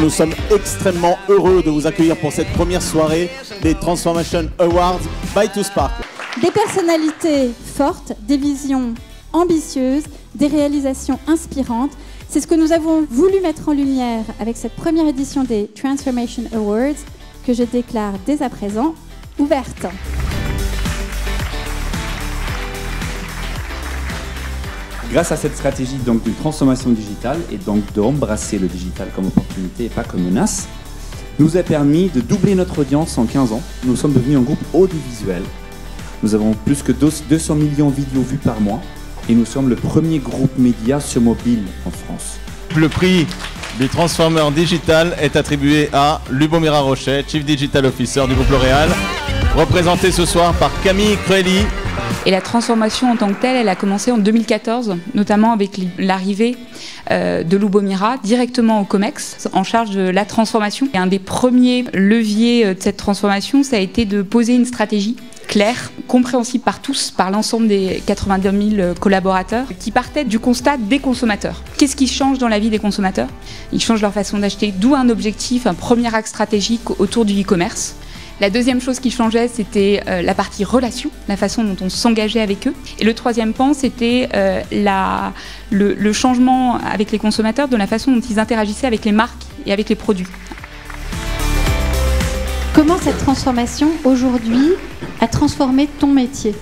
Nous sommes extrêmement heureux de vous accueillir pour cette première soirée des Transformation Awards by TwoSpark. Des personnalités fortes, des visions ambitieuses, des réalisations inspirantes. C'est ce que nous avons voulu mettre en lumière avec cette première édition des Transformation Awards que je déclare dès à présent ouverte. Grâce à cette stratégie donc, de transformation digitale et donc d'embrasser le digital comme opportunité et pas comme menace, nous a permis de doubler notre audience en 15 ans. Nous sommes devenus un groupe audiovisuel. Nous avons plus que 200 millions de vidéos vues par mois et nous sommes le premier groupe média sur mobile en France. Le prix du Transformer Digital est attribué à Lubomira Rochet, Chief Digital Officer du groupe L'Oréal, représenté ce soir par Camille Cruelli. Et la transformation en tant que telle, elle a commencé en 2014, notamment avec l'arrivée de Lubomira directement au COMEX, en charge de la transformation. Et un des premiers leviers de cette transformation, ça a été de poser une stratégie claire, compréhensible par tous, par l'ensemble des 82 000 collaborateurs, qui partaient du constat des consommateurs. Qu'est-ce qui change dans la vie des consommateurs? Ils changent leur façon d'acheter, d'où un objectif, un premier axe stratégique autour du e-commerce. La deuxième chose qui changeait, c'était la partie relation, la façon dont on s'engageait avec eux. Et le troisième pan, c'était le changement avec les consommateurs, de la façon dont ils interagissaient avec les marques et avec les produits. Comment cette transformation, aujourd'hui, a transformé ton métier?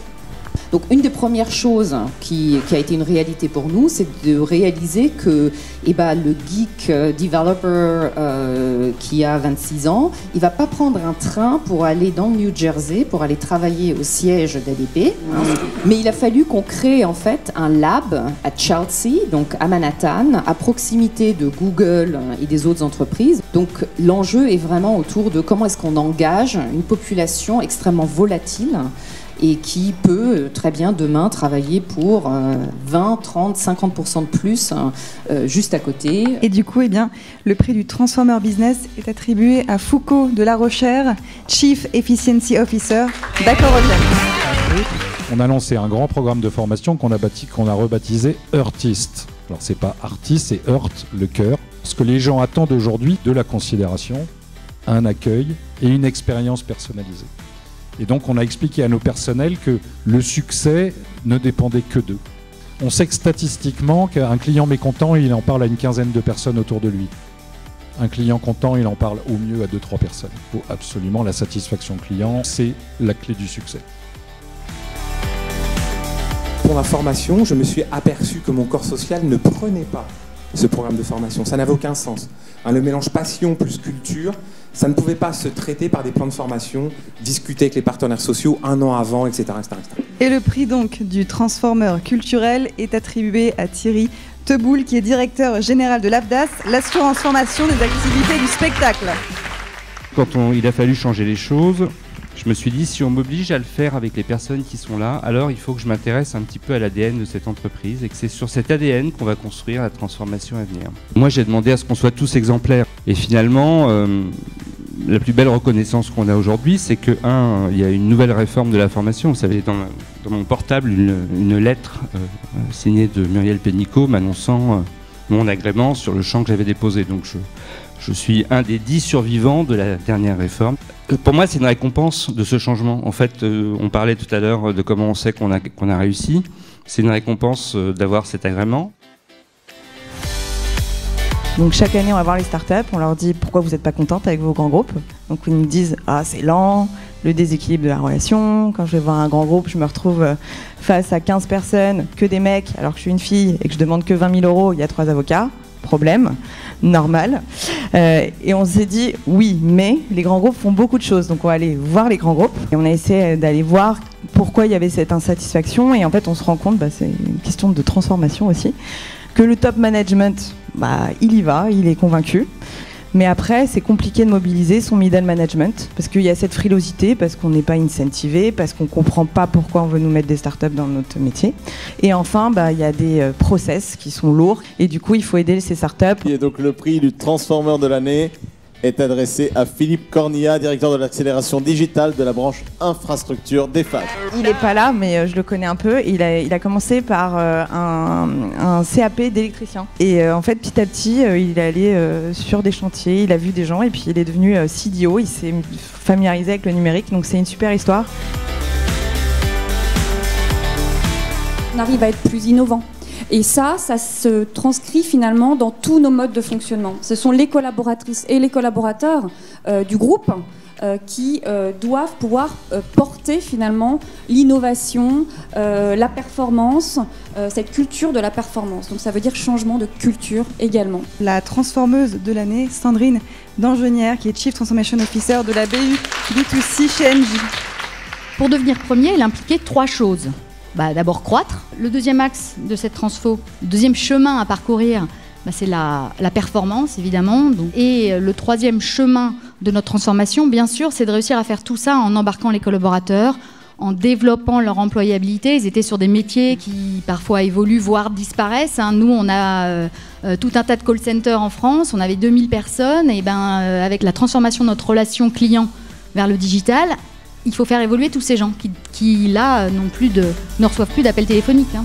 Donc une des premières choses qui a été une réalité pour nous, c'est de réaliser que le geek developer qui a 26 ans, il ne va pas prendre un train pour aller dans le New Jersey, pour aller travailler au siège d'ADP, mais il a fallu qu'on crée en fait un lab à Chelsea, donc à Manhattan, à proximité de Google et des autres entreprises. Donc l'enjeu est vraiment autour de comment est-ce qu'on engage une population extrêmement volatile et qui peut très bien demain travailler pour 20, 30, 50% de plus juste à côté. Et du coup, le prix du Transformer Business est attribué à Foucault de la Rochère, Chief Efficiency Officer d'Accor-Hôtel. On a lancé un grand programme de formation qu'on a rebaptisé Heartist. Alors c'est pas artiste, c'est heart, le cœur. Ce que les gens attendent aujourd'hui, de la considération, un accueil et une expérience personnalisée. Et donc on a expliqué à nos personnels que le succès ne dépendait que d'eux. On sait que statistiquement, qu'un client mécontent, il en parle à une quinzaine de personnes autour de lui. Un client content, il en parle au mieux à 2-3 personnes. Il faut absolument la satisfaction client, c'est la clé du succès. Pour ma formation, je me suis aperçu que mon corps social ne prenait pas ce programme de formation. Ça n'avait aucun sens. Le mélange passion plus culture, ça ne pouvait pas se traiter par des plans de formation, discuter avec les partenaires sociaux un an avant, etc., etc., etc. Et le prix donc du Transformer culturel est attribué à Thierry Teboul, qui est directeur général de l'AFDAS, l'assurance formation des activités du spectacle. Quand il a fallu changer les choses, je me suis dit, si on m'oblige à le faire avec les personnes qui sont là, alors il faut que je m'intéresse un petit peu à l'ADN de cette entreprise et que c'est sur cet ADN qu'on va construire la transformation à venir. Moi, j'ai demandé à ce qu'on soit tous exemplaires. Et finalement, la plus belle reconnaissance qu'on a aujourd'hui, c'est que, il y a une nouvelle réforme de la formation. Vous savez, dans mon portable, une lettre signée de Muriel Pénicaud m'annonçant mon agrément sur le champ que j'avais déposé. Donc je suis un des 10 survivants de la dernière réforme. Pour moi, c'est une récompense de ce changement. En fait, on parlait tout à l'heure de comment on sait qu'on a réussi. C'est une récompense d'avoir cet agrément. Donc chaque année, on va voir les startups, on leur dit pourquoi vous n'êtes pas contente avec vos grands groupes. Donc ils nous disent c'est lent, le déséquilibre de la relation. Quand je vais voir un grand groupe, je me retrouve face à 15 personnes, que des mecs, alors que je suis une fille et que je demande que 20 000 €, il y a 3 avocats. Problème, normal. Et on s'est dit oui, mais les grands groupes font beaucoup de choses. Donc on va aller voir les grands groupes et on a essayé d'aller voir pourquoi il y avait cette insatisfaction. Et en fait, on se rend compte, c'est une question de transformation aussi, que le top management, il y va, il est convaincu. Mais après, c'est compliqué de mobiliser son middle management parce qu'il y a cette frilosité, parce qu'on n'est pas incentivé, parce qu'on ne comprend pas pourquoi on veut nous mettre des startups dans notre métier. Et enfin, il y a des process qui sont lourds et du coup, il faut aider ces startups. Et donc le prix du Transformer de l'année est adressée à Philippe Cornilla, directeur de l'accélération digitale de la branche infrastructure d'Eiffage. Il n'est pas là, mais je le connais un peu. Il a commencé par un CAP d'électricien. Et en fait, petit à petit, il est allé sur des chantiers, il a vu des gens, et puis il est devenu CDO. Il s'est familiarisé avec le numérique, donc c'est une super histoire. On arrive à être plus innovant. Et ça se transcrit finalement dans tous nos modes de fonctionnement. Ce sont les collaboratrices et les collaborateurs du groupe qui doivent pouvoir porter finalement l'innovation, la performance, cette culture de la performance. Donc ça veut dire changement de culture également. La transformeuse de l'année, Sandrine Dangennière, qui est Chief Transformation Officer de la BU B2C chez Engie. Pour devenir premier, il impliquait 3 choses. D'abord croître. Le deuxième axe de cette transfo, le deuxième chemin à parcourir, c'est la performance évidemment. Et le troisième chemin de notre transformation, bien sûr, c'est de réussir à faire tout ça en embarquant les collaborateurs, en développant leur employabilité. Ils étaient sur des métiers qui parfois évoluent, voire disparaissent. Nous, on a tout un tas de call centers en France, on avait 2000 personnes, et avec la transformation de notre relation client vers le digital, il faut faire évoluer tous ces gens qui là, ne reçoivent plus d'appels téléphoniques.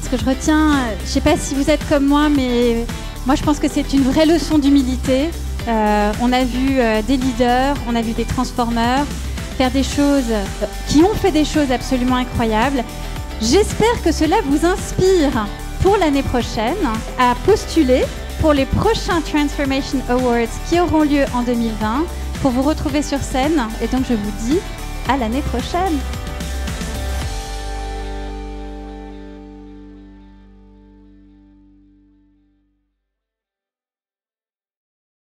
Ce que je retiens, je ne sais pas si vous êtes comme moi, mais moi je pense que c'est une vraie leçon d'humilité. On a vu des leaders, on a vu des transformers faire des choses, qui ont fait des choses absolument incroyables. J'espère que cela vous inspire pour l'année prochaine à postuler pour les prochains Transformation Awards qui auront lieu en 2020. Pour vous retrouver sur scène, et donc je vous dis à l'année prochaine.